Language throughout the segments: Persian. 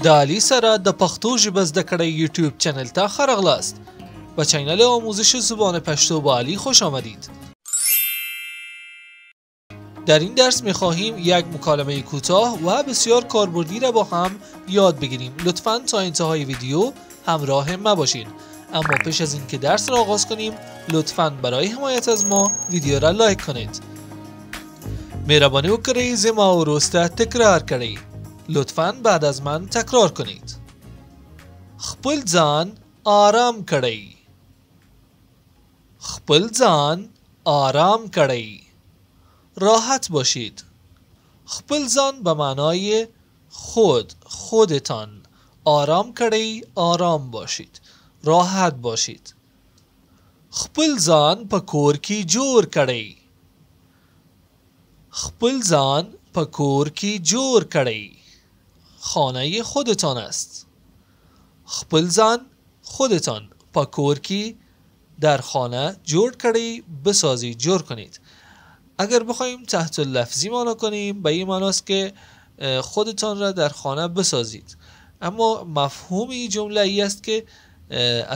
د علي سره د پښتو ژبه زده کړې یوټیوب چنل ته ښه راغلاست. به چینل آموزش زبان پشتو با علی خوش آمدید. در این درس می‌خواهیم یک مکالمه کوتاه و بسیار کاربردی را با هم یاد بگیریم. لطفاً تا انتهای ویدیو همراه ما باشید. اما پیش از اینکه درس را آغاز کنیم لطفاً برای حمایت از ما ویدیو را لایک کنید. مهربانی وکړئ زما وروسته تکرار کړئ. لطفاً بعد از من تکرار کنید. خپل ځان آرام کړئ. خپل ځان آرام کړئ. راحت باشید. خپل ځان به معنای خودتان. آرام کړئ آرام باشید. راحت باشید. خپل ځان په کور کې جوړ کړئ. خپل ځان په کور کې جوړ کړئ. خانه خودتان است. خپل ځان خودتان په کور کې در خانه جوړ کړئ بسازید جوړ کنید. اگر بخوایم تحت لفظی معنا کنیم به این معناست که خودتان را در خانه بسازید، اما مفهوم این جمله ای است که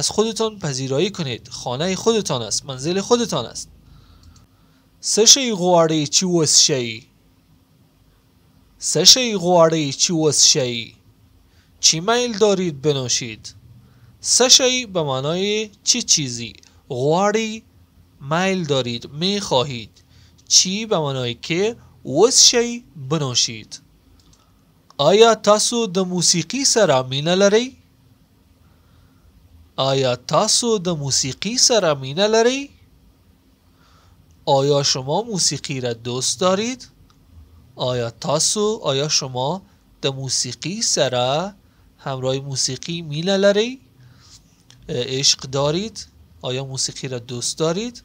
از خودتان پذیرایی کنید. خانه خودتان است، منزل خودتان است. څه شی غواړئ چې وڅښئ؟ څه شی غواړئ چې وڅښئ؟ چی میل دارید بنوشید؟ څه شی به معنای چه چیزی؟ غواړئ میل دارید می خواهید. چی به معنای که وڅښئ بنوشید. آیا تاسو د موسیقي سره مینه لرئ؟ آیا تاسو د موسیقی سره مینه لرئ؟ آیا شما موسیقی را دوست دارید؟ آیا شما د موسیقی سره همراه موسیقی مینه لرئ؟ عشق دارید؟ آیا موسیقی را دوست دارید؟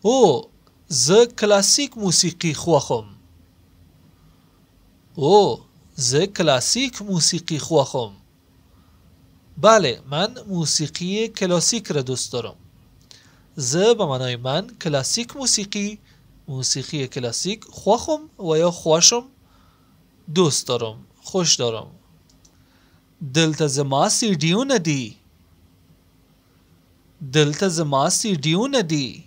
او زه کلاسیک موسیقی خوښم. زه کلاسیک موسیقی خوښم. بله، من موسیقی کلاسیک را دوست دارم. زه به معنای من کلاسیک موسیقی کلاسیک خوښم و یا خوشم دوست دارم، خوش دارم. دلته زما سیډیونه دي. دلته زما سیډیونه دي.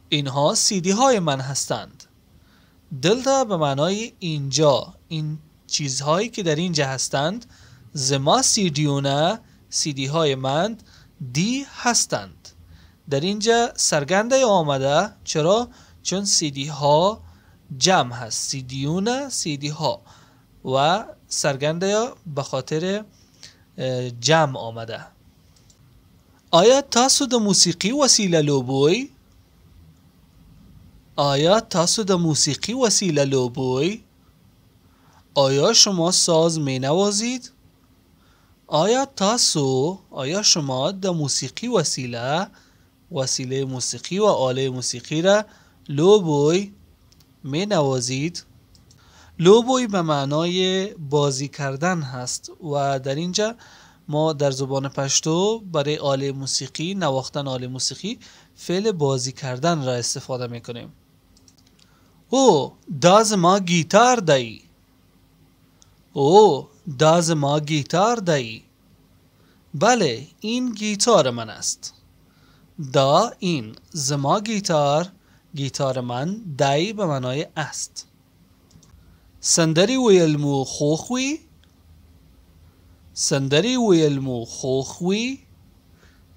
اینها سیدی های من هستند. دلته به معنای اینجا، این چیزهایی که در اینجا هستند. زما سیدیونه سیدی های من دی هستند. در اینجا سرگنده آمده. چرا؟ چون سیدی ها جمع هست. سیدیونه سیدی ها و سرگنده به خاطر جمع آمده. آیا تاسو د موسیقی وسیله لوبوئ؟ آیا تاسو د موسیقی وسیله لوبوئ؟ آیا شما ساز می نوازید؟ آیا شما د موسیقی وسیله موسیقی و آله موسیقی را لوبوی می نوازید؟ لوبوی به معنای بازی کردن هست و در اینجا ما در زبان پشتو برای آله موسیقی، نواختن آله موسیقی، فعل بازی کردن را استفاده می کنیم. دا زما گیتار دی. دا زما گیتار دی. بله، این گیتار من است. دا این زما گیتار من دی به معنای است. سندری ویل مو خوښ وي. سندری ویل مو خوښ وي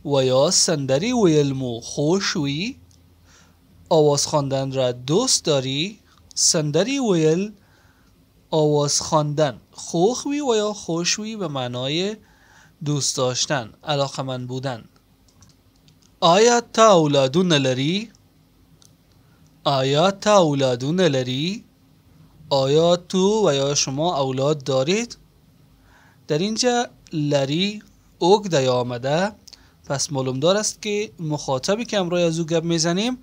و یا سندری ویل مو خوش وي. آواز خواندن را دوست داری؟ سندری ویل آواز خواندن. خوښ وي و یا خوش وي به معنای دوست داشتن، علاقمند بودن. آیا تا اولادونه لري؟ آیا تا اولادونه لري؟ آیا تو و یا شما اولاد دارید؟ در اینجا لری اوگده آمده، پس معلوم دار است که مخاطبی که امروز از او گپ میزنیم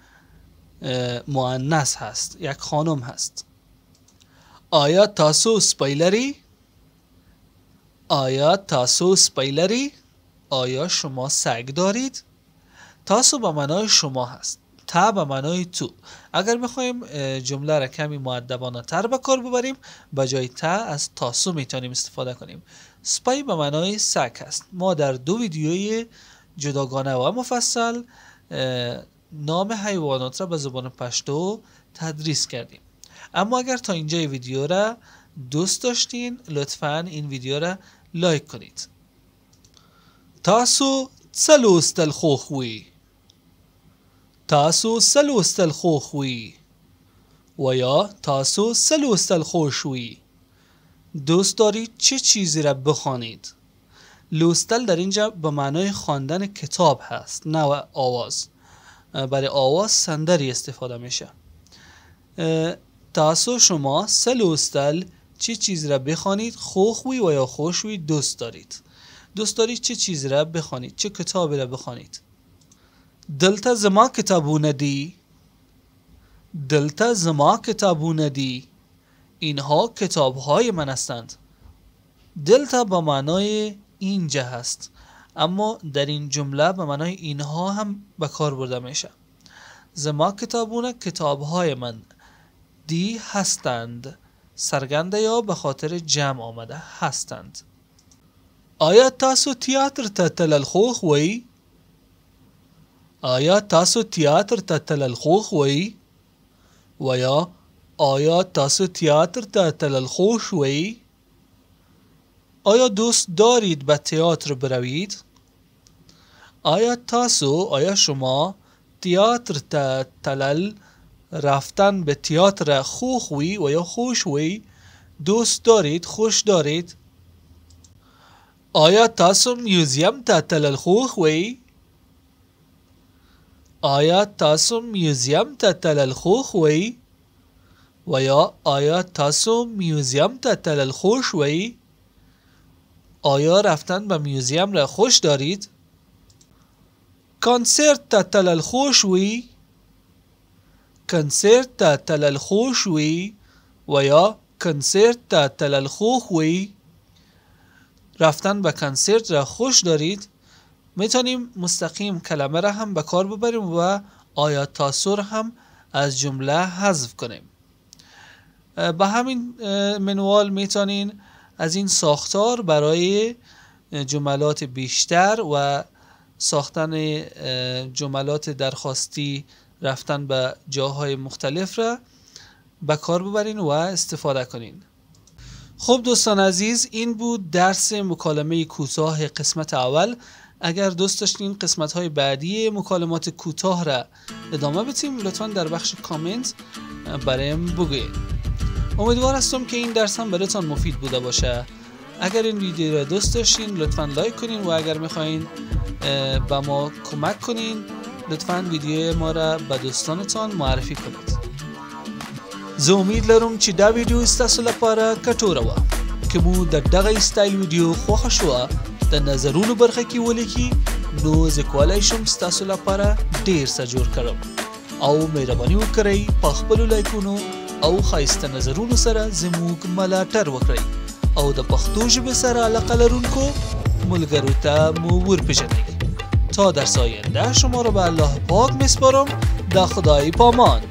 مؤنث هست، یک خانم هست. آیا تاسو سپی لري؟ آیا تاسو سپی لري؟ آیا شما سگ دارید؟ تاسو به معنای شما هست. تا به معنای تو. اگر بخوایم جمله را کمی مؤدبانه تر به کار ببریم به جای تا از تاسو میتونیم استفاده کنیم. سپای به معنای سگ است. ما در 2 ویدیوی جداگانه و مفصل نام حیوانات را به زبان پشتو تدریس کردیم. اما اگر تا اینجای ویدیو را دوست داشتین لطفاً این ویدیو را لایک کنید. تاسو څه لوستل خوښوئ؟ تاسو څه لوستل خوښوئ؟ و یا تاسو څه لوستل خوښوئ؟ دوست دارید چه چیزی را بخوانید؟ لوستل در اینجا به معنای خواندن کتاب هست، نه آواز. برای آواز سندری استفاده میشه. تاسو شما څه لوستل چه چیزی را بخوانید خوښوئ و یا خوښوئ دوست دارید. دوست دارید چه چیزی را بخوانید، چه کتابی را بخوانید. دلته زما کتابونه دی. دلته زما کتابونه دی. اینها کتاب‌های من هستند. دلته به معنای اینجا هست، اما در این جمله به معنای اینها هم به کار برده میشه. زما کتابونه کتاب‌های من، دی هستند سرگنده یا به خاطر جمع آمده هستند. آیا تاسو تئاتر ته تلل خوښوئ؟ آیا تاسو تئاتر ته تلل خوښوئ؟ و یا آیا تاسو تئاتر ته تلل خوښوئ؟ آیا دوست دارید به تئاتر بروید؟ آیا شما تئاتر ته تلل رفتن به تئاتر خوښوئ و یا خوښوئ؟ دوست دارید، خوش دارید؟ آیا تاسو میوزیم ته تلل خوښوئ؟ آیا تاسو میوزیم ته تلل خوښوئ؟ و یا آیا تاسو میوزیم ته تلل خوښوئ؟ آیا رفتن به میوزیم را خوش دارید؟ کنسرت ته تلل خوښوئ؟ کنسرت ته تلل خوښوئ؟ و یا کنسرت ته تلل خوښوئ؟ رفتن به کنسرت را خوش دارید؟ میتونیم مستقیم کلمه را هم به کار ببریم و آیا تاسو را هم از جمله حذف کنیم. به همین منوال میتونین از این ساختار برای جملات بیشتر و ساختن جملات درخواستی رفتن به جاهای مختلف را به کار ببرین و استفاده کنین. خب دوستان عزیز، این بود درس مکالمه کوتاه قسمت اول. اگر دوست داشتین قسمت های بعدی مکالمات کوتاه را ادامه بدیم لطفا در بخش کامنت برایم بگویید. امیدوار هستم که این درس هم براتون مفید بوده باشه. اگر این ویدیو را دوست داشتین لطفا لایک کنین و اگر میخواین به ما کمک کنین لطفا ویدیو ما را به دوستانتان معرفی کنید. زه امید لرم چې دا ویډیو ستاسو لپاره ګټوره وه. که مو د دغه سټایل ویډیو خوښه شوه د نظرونو برخه کې ولیکي نو زه کولی شم ستاسو لپاره ډیر څه جوړ کړم. او مهرباني وکړئ په خپلو لایکونو او ښایسته نظرونو سره زموږ ملاتړ وکړئ او د پښتو ژبې سره علاقه لرونکو ملګرو ته مو ورپېژنئ. تا درس آینده شما را به الله پاک میسپارم. د خدای پامان.